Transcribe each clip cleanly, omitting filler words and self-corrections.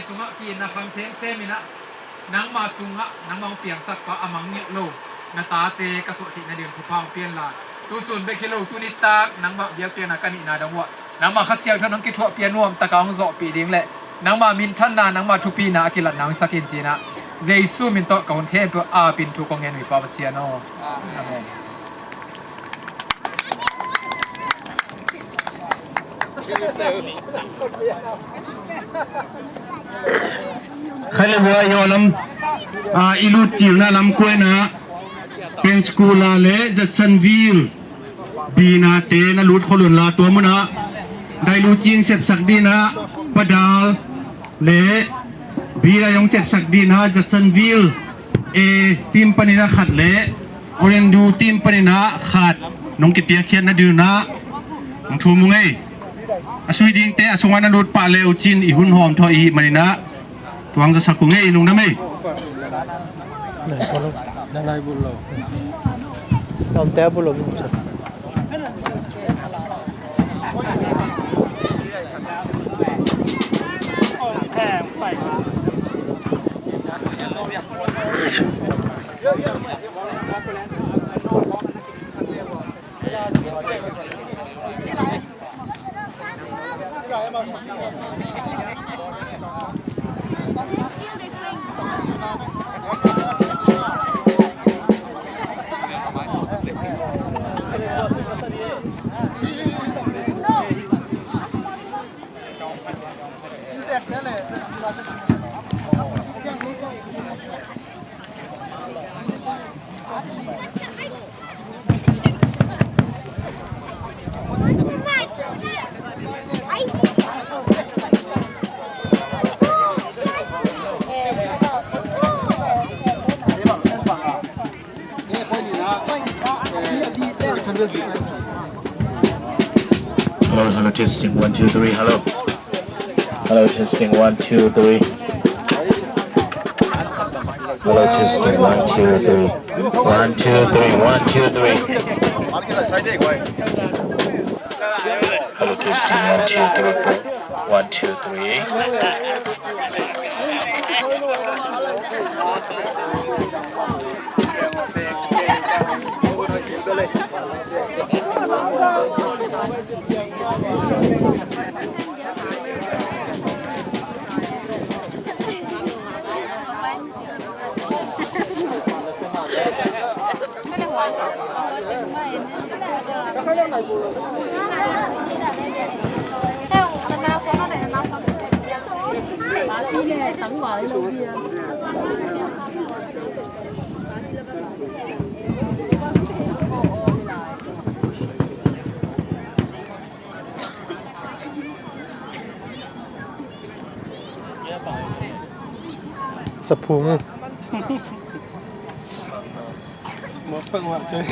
สุงะกีนะฟังเซมเซมินะนังมาสุงะนังมาเปียงสักปะอมังเนโลนาตาเตกสุตินาเดียนผู้พังเปียนลาตุสุนเบคิโลตุนิตากนังมาเบียเปียนากันินาดังวะนังมาขัดเสียงเท่านั้นกิทั่วเปียนวมตะกางโซปีดิ้งแหละนังมามินทันนานังมาทุปีนากิลัดนังสักินจีนะเจสุมินโตกอนเทปอาปินทุกองเงินวิปาวเสียโนอาเมนใครเลยว่าโยลำอิลูจิวนะลำกล้วยนะเป็นสกูลาเลจัดสันวิลบีนาเตนะลุดขลุนลาตัวมุนะได้ลูจิงเสพสักดีนะปะดาลเลบีรายงเสพสักดีนะจัดสันวิลทีมปนินะขัดเลโอเรนดูทีมปนินะขัดน้องกิเปียเขียนนะดูนะน้องทูมุงไงสวีดิงเตะสวรรค์นุษย์ปาเลวจินอีหุ่นหอมทออีมานีนะตัวอังจะสักกุงเอ้ลุงนะไม่นั่นไงบุญเราตอนเตะบุญเราบุญชัดแพงไปHello, testing 1 2 3. Hello, testing 1 2 3. Hello, testing 1 2 3. 1 2 3. 1 2 3. Hello, testing 1 2 3 4. 1 2 3. Sập phùng một phần hoặc chơi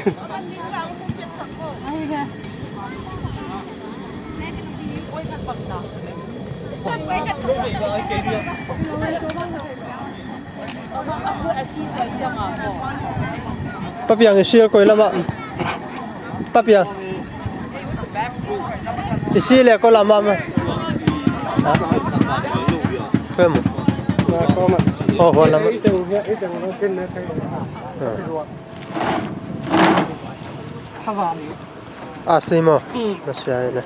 Bắp yang isi koi lama Bắp yang isi le ko lama ma Phê một Ồ, lắm. À, xí mà. Nó sẽ này.